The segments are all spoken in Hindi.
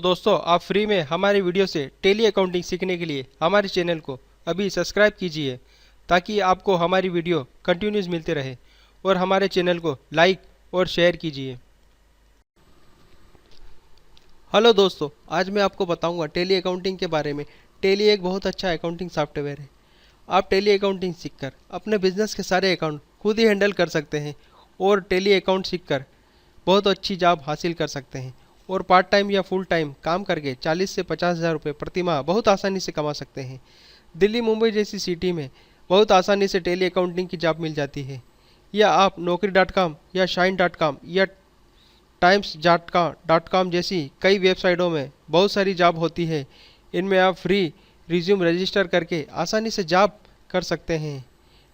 दोस्तों, आप फ्री में हमारे वीडियो से टेली अकाउंटिंग सीखने के लिए हमारे चैनल को अभी सब्सक्राइब कीजिए ताकि आपको हमारी वीडियो कंटिन्यूस मिलते रहे और हमारे चैनल को लाइक और शेयर कीजिए। हेलो दोस्तों, आज मैं आपको बताऊंगा टेली अकाउंटिंग के बारे में। टेली एक बहुत अच्छा अकाउंटिंग सॉफ्टवेयर है। आप टेली अकाउंटिंग सीखकर अपने बिजनेस के सारे अकाउंट खुद ही हैंडल कर सकते हैं और टेली अकाउंट सीखकर बहुत अच्छी जॉब हासिल कर सकते हैं और पार्ट टाइम या फुल टाइम काम करके 40 से 50 हज़ार रुपये प्रति माह बहुत आसानी से कमा सकते हैं। दिल्ली मुंबई जैसी सिटी में बहुत आसानी से टेली अकाउंटिंग की जॉब मिल जाती है। या आप नौकरी.com या शाइन.com या टाइम्स.com जैसी कई वेबसाइटों में बहुत सारी जॉब होती है। इनमें आप फ्री रिज्यूम रजिस्टर करके आसानी से जॉब कर सकते हैं।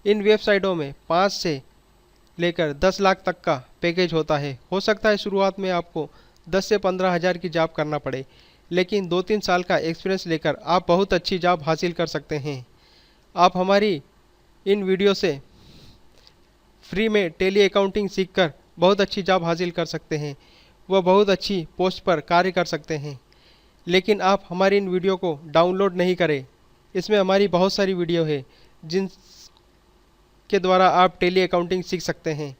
इन वेबसाइटों में 5 से लेकर 10 लाख तक का पैकेज होता है। हो सकता है शुरुआत में आपको 10 से 15 हज़ार की जॉब करना पड़े, लेकिन 2-3 साल का एक्सपीरियंस लेकर आप बहुत अच्छी जॉब हासिल कर सकते हैं। आप हमारी इन वीडियो से फ्री में टेली अकाउंटिंग सीखकर बहुत अच्छी जॉब हासिल कर सकते हैं। वह बहुत अच्छी पोस्ट पर कार्य कर सकते हैं। लेकिन आप हमारी इन वीडियो को डाउनलोड नहीं करें। इसमें हमारी बहुत सारी वीडियो है जिन के द्वारा आप टेली अकाउंटिंग सीख सकते हैं।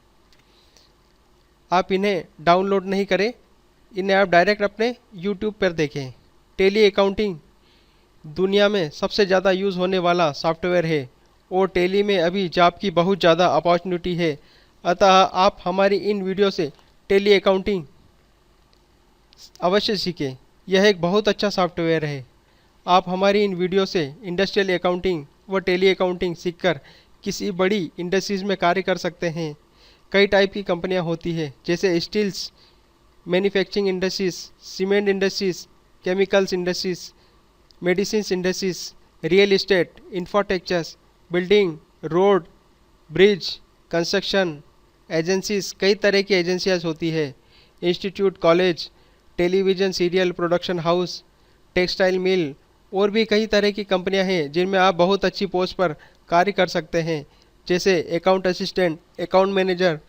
आप इन्हें डाउनलोड नहीं करें, इन्हें आप डायरेक्ट अपने YouTube पर देखें। टेली अकाउंटिंग दुनिया में सबसे ज़्यादा यूज़ होने वाला सॉफ्टवेयर है और टेली में अभी जॉब की बहुत ज़्यादा अपॉर्चुनिटी है। अतः आप हमारी इन वीडियो से टेली अकाउंटिंग अवश्य सीखें। यह एक बहुत अच्छा सॉफ्टवेयर है। आप हमारी इन वीडियो से इंडस्ट्रियल अकाउंटिंग व टेली अकाउंटिंग सीखकर किसी बड़ी इंडस्ट्रीज़ में कार्य कर सकते हैं। कई टाइप की कंपनियां होती है, जैसे steels manufacturing industries, cement industries, chemicals industries, medicines industries, real estate, infrastructures, building, road, bridge, construction agencies, कई तरह की एजेंसियाँ होती है। Institute, college, television serial production house, textile mill और भी कई तरह की कंपनियां हैं जिनमें आप बहुत अच्छी पोस्ट पर कार्य कर सकते हैं, जैसे account assistant, account manager,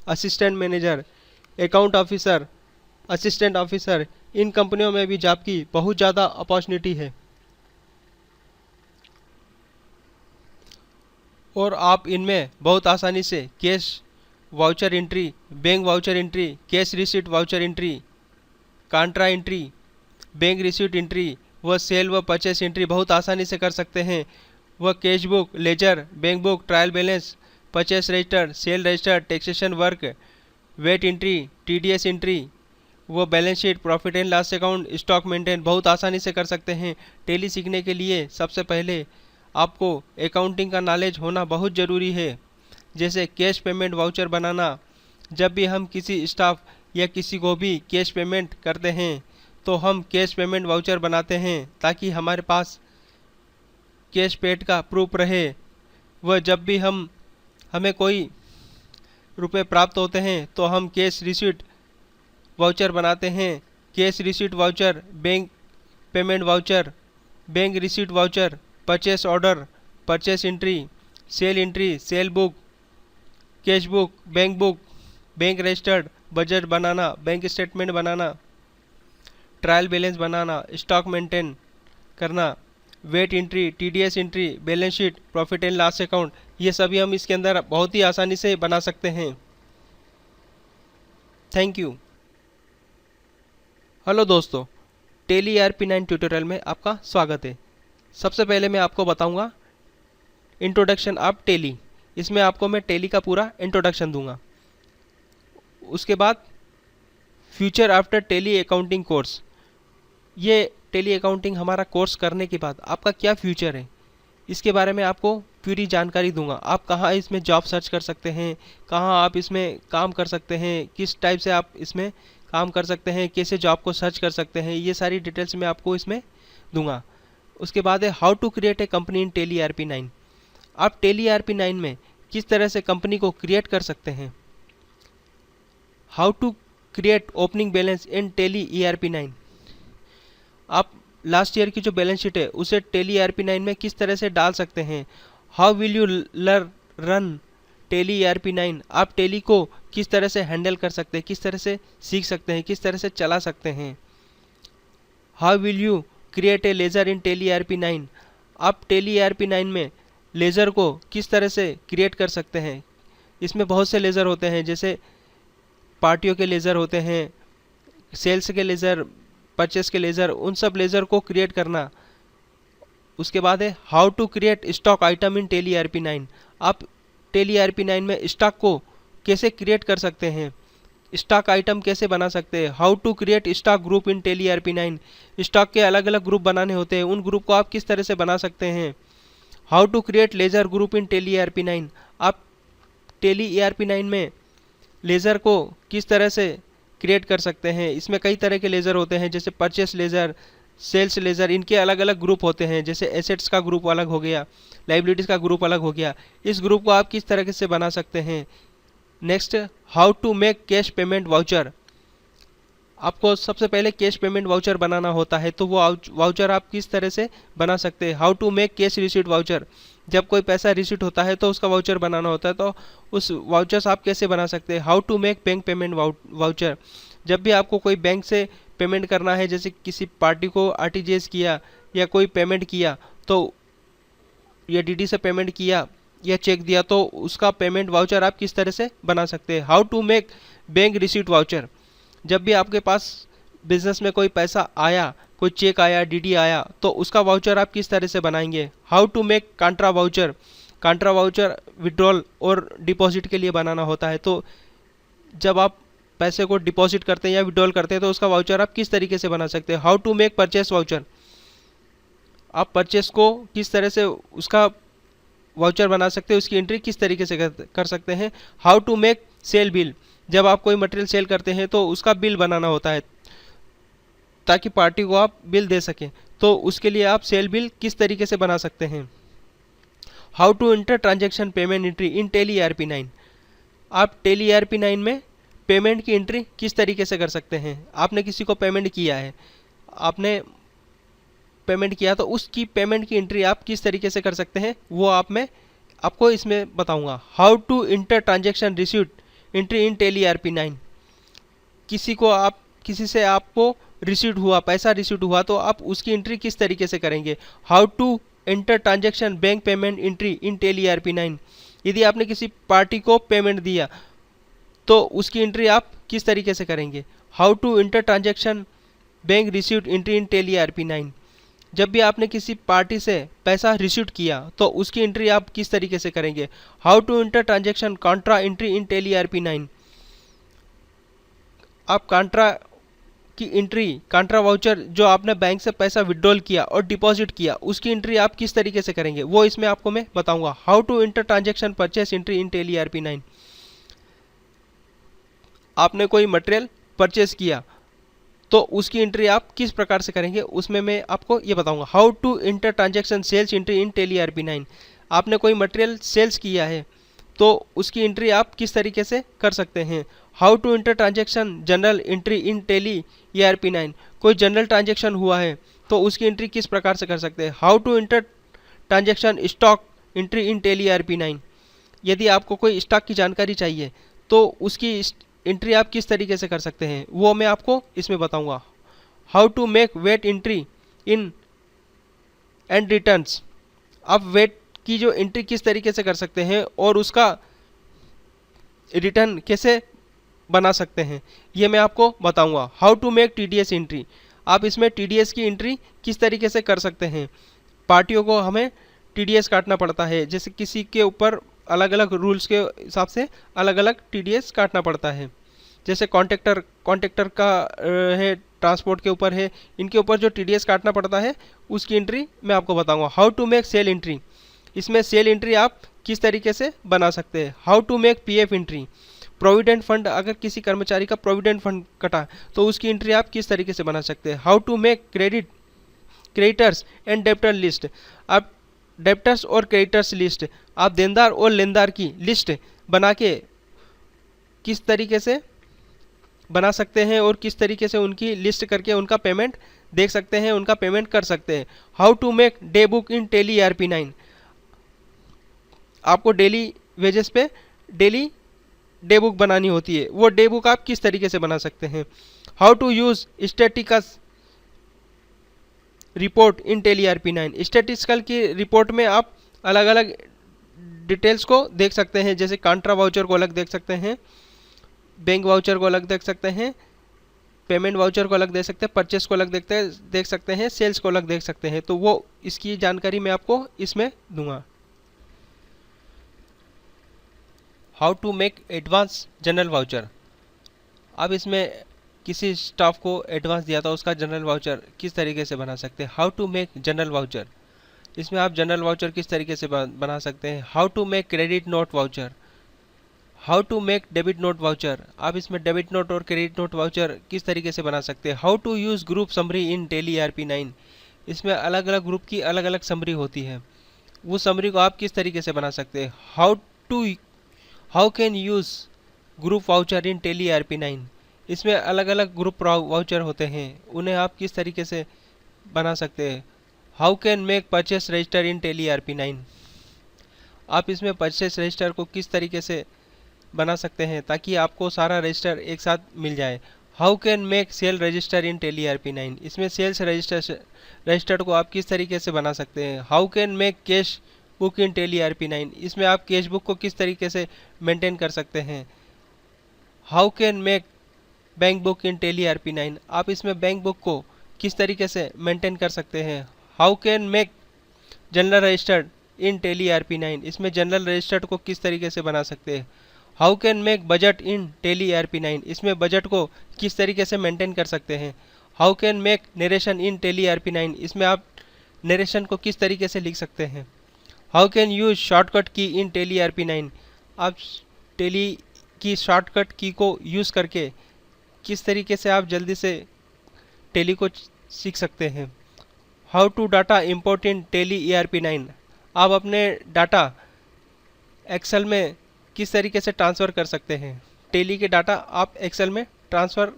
assistant manager, account officer, assistant officer. इन कंपनियों में भी जॉब की बहुत ज़्यादा अपॉर्चुनिटी है और आप इनमें बहुत आसानी से cash voucher entry, bank voucher entry, cash receipt voucher entry, contra entry, bank receipt entry व सेल व परचेस एंट्री बहुत आसानी से कर सकते हैं। वह cash book, ledger, bank book, trial balance, purchase register, sale register, taxation work, VAT entry, TDS entry, वो balance sheet, profit and loss account, stock maintain बहुत आसानी से कर सकते हैं। टेली सीखने के लिए सबसे पहले आपको अकाउंटिंग का नॉलेज होना बहुत ज़रूरी है, जैसे कैश पेमेंट वाउचर बनाना। जब भी हम किसी स्टाफ या किसी को भी कैश पेमेंट करते हैं तो हम कैश पेमेंट वाउचर बनाते हैं ताकि हमारे पास कैश पेड का प्रूफ रहे। वह जब भी हमें कोई रुपए प्राप्त होते हैं तो हम कैश रिसीट वाउचर बनाते हैं। Cash receipt voucher, bank payment voucher, bank receipt voucher, purchase order, purchase entry, sale book, cash book, bank registered, budget बनाना, बैंक स्टेटमेंट बनाना, ट्रायल बैलेंस बनाना, स्टॉक मेंटेन करना, VAT entry, TDS entry, balance sheet, profit and loss account, ये सभी हम इसके अंदर बहुत ही आसानी से बना सकते हैं। Thank you. हेलो दोस्तों, टेली ERP9 ट्यूटोरियल में आपका स्वागत है। सबसे पहले मैं आपको बताऊंगा इंट्रोडक्शन ऑफ टेली। इसमें आपको मैं टेली का पूरा इंट्रोडक्शन दूंगा। उसके बाद future after Tally accounting course, ये टेली अकाउंटिंग हमारा कोर्स करने के बाद आपका क्या फ्यूचर है, इसके बारे में आपको पूरी जानकारी दूंगा। आप कहाँ इसमें जॉब सर्च कर सकते हैं, कहाँ आप इसमें काम कर सकते हैं, किस टाइप से आप इसमें काम कर सकते हैं, कैसे जॉब को सर्च कर सकते हैं, ये सारी डिटेल्स मैं आपको इसमें दूंगा। उसके बाद है how to create a company in Tally ERP9। आप टेली ERP9 में किस तरह से कंपनी को क्रिएट कर सकते हैं। How to create opening balance in Tally ERP9। आप लास्ट ईयर की जो बैलेंस शीट है उसे टेली ERP9 में किस तरह से डाल सकते हैं। How will you run Tally ERP9। आप टेली को किस तरह से हैंडल कर सकते हैं, किस तरह से सीख सकते हैं, किस तरह से चला सकते हैं। How will you create a ledger in Tally ERP9। आप टेली ERP9 में लेज़र को किस तरह से क्रिएट कर सकते हैं। इसमें बहुत से लेज़र होते हैं, जैसे पार्टियों के लेज़र होते हैं, सेल्स के लेज़र, परचेस के लेज़र, उन सब लेज़र को क्रिएट करना। उसके बाद है how to create stock item in Tally ERP9। आप टेली ERP9 में स्टॉक को कैसे क्रिएट कर सकते हैं, स्टॉक आइटम कैसे बना सकते हैं। How to create stock group in Tally ERP9। Stock के अलग अलग ग्रुप बनाने होते हैं, उन ग्रुप को आप किस तरह से बना सकते हैं। How to create ledger group in Tally ERP9। आप टेली ERP9 में लेज़र को किस तरह से क्रिएट कर सकते हैं। इसमें कई तरह के लेज़र होते हैं, जैसे परचेस लेज़र, सेल्स लेज़र, इनके अलग अलग ग्रुप होते हैं। जैसे एसेट्स का ग्रुप अलग हो गया, लाइबिलिटीज़ का ग्रुप अलग हो गया। इस ग्रुप को आप किस तरह से बना सकते हैं। Next, how to make cash payment voucher. आपको सबसे पहले कैश पेमेंट वाउचर बनाना होता है, तो वो वाउचर आप किस तरह से बना सकते हैं। How to make cash receipt voucher. जब कोई पैसा रिसीट होता है तो उसका वाउचर बनाना होता है, तो उस वाउचर्स आप कैसे बना सकते हैं। How to make bank payment voucher. जब भी आपको कोई बैंक से पेमेंट करना है, जैसे किसी पार्टी को RTGS किया या कोई पेमेंट किया, तो या DD से पेमेंट किया या चेक दिया, तो उसका पेमेंट वाउचर आप किस तरह से बना सकते हैं। How to make bank receipt voucher. जब भी आपके पास बिजनेस में कोई पैसा आया, कोई चेक आया, DD आया, तो उसका वाउचर आप किस तरह से बनाएंगे। How to make contra voucher. Contra voucher withdrawal और डिपॉजिट के लिए बनाना होता है, तो जब आप पैसे को डिपॉजिट करते हैं या विड्रॉल करते हैं तो उसका वाउचर आप किस तरीके से बना सकते हैं। How to make purchase voucher. आप परचेस को किस तरह से उसका वाउचर बना सकते हैं, उसकी एंट्री किस तरीके से कर सकते हैं। How to make sale bill. जब आप कोई मटेरियल सेल करते हैं तो उसका बिल बनाना होता है, ताकि पार्टी को आप बिल दे सकें, तो उसके लिए आप सेल बिल किस तरीके से बना सकते हैं। How to enter transaction payment entry in Tally ERP9। आप टेली ERP9 में पेमेंट की एंट्री किस तरीके से कर सकते हैं। आपने किसी को पेमेंट किया है, आपने पेमेंट किया, तो उसकी पेमेंट की एंट्री आप किस तरीके से कर सकते हैं, वो मैं आपको इसमें बताऊंगा। How to enter transaction receipt entry in Tally ERP9। किसी से आपको रिसीट हुआ, पैसा रिसीट हुआ, तो आप उसकी एंट्री किस तरीके से करेंगे। How to enter transaction bank payment entry in Tally ERP9। यदि आपने किसी पार्टी को पेमेंट दिया तो उसकी एंट्री आप किस तरीके से करेंगे। How to enter transaction bank receipt entry in Tally ERP9। जब भी आपने किसी पार्टी से पैसा रिसीट किया तो उसकी एंट्री आप किस तरीके से करेंगे। How to enter transaction contra entry in Tally ERP9। आप कॉन्ट्रा की एंट्री, कॉन्ट्रा वाउचर, जो आपने बैंक से पैसा विड्रॉल किया और डिपॉजिट किया, उसकी एंट्री आप किस तरीके से करेंगे, वो इसमें आपको मैं बताऊंगा। How to enter transaction purchase entry in Tally ERP9। आपने कोई मटेरियल परचेस किया तो उसकी एंट्री आप किस प्रकार से करेंगे, उसमें मैं आपको ये बताऊंगा। How to enter transaction sales entry in Tally ERP9। आपने कोई मटेरियल सेल्स किया है तो उसकी एंट्री आप किस तरीके से कर सकते हैं। How to enter transaction journal entry in Tally ERP9। कोई जनरल ट्रांजैक्शन हुआ है तो उसकी एंट्री किस प्रकार से कर सकते हैं। How to enter transaction stock entry in Tally ERP9। यदि आपको कोई स्टॉक की जानकारी चाहिए तो उसकी एंट्री आप किस तरीके से कर सकते हैं, वो मैं आपको इसमें बताऊंगा। How to make VAT entry in and returns. आप वेट की जो एंट्री किस तरीके से कर सकते हैं और उसका रिटर्न कैसे बना सकते हैं, ये मैं आपको बताऊंगा। How to make TDS entry. आप इसमें TDS की एंट्री किस तरीके से कर सकते हैं। पार्टियों को हमें TDS काटना पड़ता है, जैसे किसी के ऊपर अलग अलग रूल्स के हिसाब से अलग अलग TDS काटना पड़ता है। जैसे कॉन्ट्रैक्टर का है, ट्रांसपोर्ट के ऊपर है, इनके ऊपर जो TDS काटना पड़ता है उसकी एंट्री मैं आपको बताऊंगा। How to make sale entry. इसमें सेल एंट्री आप किस तरीके से बना सकते हैं। How to make PF entry. Provident fund, अगर किसी कर्मचारी का प्रोविडेंट फंड कटा तो उसकी एंट्री आप किस तरीके से बना सकते हैं। How to make creditors and debtor list. आप डेप्टर्स और क्रेडिटर्स लिस्ट, आप देनदार और लेनदार की लिस्ट बना के किस तरीके से बना सकते हैं और किस तरीके से उनकी लिस्ट करके उनका पेमेंट देख सकते हैं, उनका पेमेंट कर सकते हैं। How to make day book in Tally ERP9। आपको डेली वेजेस पे डेली डे बुक बनानी होती है, वो डे बुक आप किस तरीके से बना सकते हैं। How to use report in Tally ERP9। स्टैटिस्टिकल की रिपोर्ट में आप अलग अलग डिटेल्स को देख सकते हैं, जैसे कॉन्ट्रा वाउचर को अलग देख सकते हैं, बैंक वाउचर को अलग देख सकते हैं, पेमेंट वाउचर को अलग देख सकते हैं, परचेस को अलग देख सकते हैं, सेल्स को अलग देख सकते हैं। तो वो इसकी जानकारी मैं आपको इसमें दूंगा। How to make advance journal voucher. अब इसमें किसी स्टाफ को एडवांस दिया था, उसका जनरल वाउचर किस तरीके से बना सकते हैं। How to make journal voucher, इसमें आप जनरल वाउचर किस तरीके से बना सकते हैं। How to make credit note voucher, how to make debit note voucher, आप इसमें डेबिट नोट और क्रेडिट नोट वाउचर किस तरीके से बना सकते हैं। How to use group summary in Tally ERP9, इसमें अलग अलग ग्रुप की अलग अलग समरी होती है, वो समरी को आप किस तरीके से बना सकते हैं। How can use group voucher in Tally ERP9, इसमें अलग अलग ग्रुप वाउचर होते हैं, उन्हें आप किस तरीके से बना सकते हैं। How can make purchase register in Tally ERP9, आप इसमें परचेस रजिस्टर को किस तरीके से बना सकते हैं ताकि आपको सारा रजिस्टर एक साथ मिल जाए। How can make sale register in Tally ERP9, इसमें सेल्स रजिस्टर को आप किस तरीके से बना सकते हैं। How can make cash book in Tally ERP9, इसमें आप कैश बुक को किस तरीके से मेंटेन कर सकते हैं। How can make bank book in Tally ERP9, आप इसमें बैंक बुक को किस तरीके से मेंटेन कर सकते हैं। How can make journal registered in Tally ERP9, इसमें जनरल रजिस्टर्ड को किस तरीके से बना सकते हैं। How can make budget in Tally ERP9, इसमें बजट को किस तरीके से मेंटेन कर सकते हैं। How can make narration in Tally ERP9, इसमें आप नरेशन को किस तरीके से लिख सकते हैं। हाउ कैन यूज शॉर्टकट की इन टेली ERP9, आप टेली की शॉर्टकट की को यूज़ करके किस तरीके से आप जल्दी से टेली को सीख सकते हैं। How to data import in Tally ERP9, आप अपने डाटा एक्सेल में किस तरीके से ट्रांसफ़र कर सकते हैं। टेली के डाटा आप एक्सेल में ट्रांसफ़र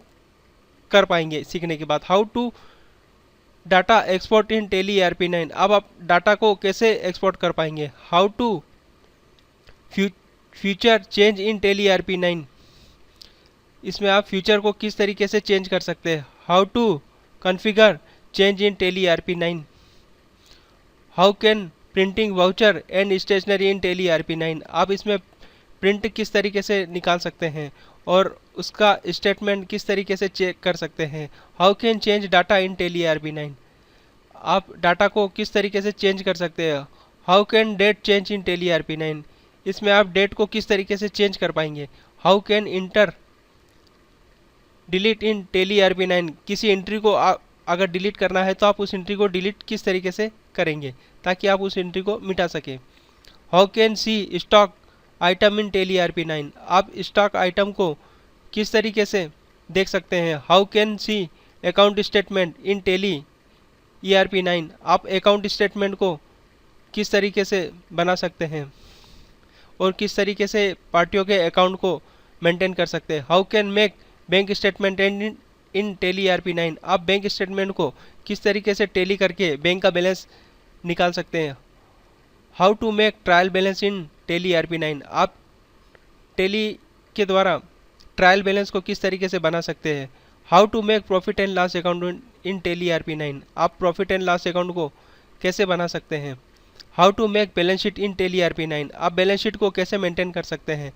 कर पाएंगे सीखने के बाद। How to data export in Tally ERP9, अब आप डाटा को कैसे एक्सपोर्ट कर पाएंगे। How to feature change in Tally ERP9, इसमें आप फ्यूचर को किस तरीके से चेंज कर सकते हैं। How to configure change in Tally ERP9, how can printing voucher and stationery in Tally ERP9, आप इसमें प्रिंट किस तरीके से निकाल सकते हैं और उसका स्टेटमेंट किस तरीके से चेक कर सकते हैं। How can change data in Tally ERP9, आप डाटा को किस तरीके से चेंज कर सकते हैं। How can date change in Tally ERP9, इसमें आप डेट को किस तरीके से चेंज कर पाएंगे। How can enter delete in Tally ERP9, किसी एंट्री को अगर डिलीट करना है तो आप उस एंट्री को डिलीट किस तरीके से करेंगे ताकि आप उस एंट्री को मिटा सकें। How can see stock item in Tally ERP9, आप स्टॉक आइटम को किस तरीके से देख सकते हैं। How can see account statement in Tally ERP9, आप अकाउंट स्टेटमेंट को किस तरीके से बना सकते हैं और किस तरीके से पार्टियों के अकाउंट को मेंटेन कर सकते हैं। How can make bank statement in Tally ERP9, आप बैंक स्टेटमेंट को किस तरीके से टेली करके बैंक का बैलेंस निकाल सकते हैं। How to make trial balance in Tally ERP9, आप टेली के द्वारा ट्रायल बैलेंस को किस तरीके से बना सकते हैं। How to make profit and loss account in Tally ERP9, आप प्रॉफिट एंड लॉस अकाउंट को कैसे बना सकते हैं। How to make balance sheet in Tally ERP9, आप बैलेंस शीट को कैसे मेंटेन कर सकते हैं।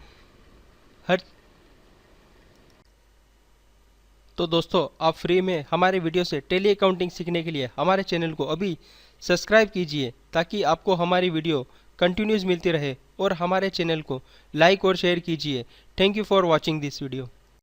तो दोस्तों, आप फ्री में हमारे वीडियो से टेली अकाउंटिंग सीखने के लिए हमारे चैनल को अभी सब्सक्राइब कीजिए ताकि आपको हमारी वीडियो कंटिन्यूस मिलती रहे और हमारे चैनल को लाइक और शेयर कीजिए। Thank you for watching this video.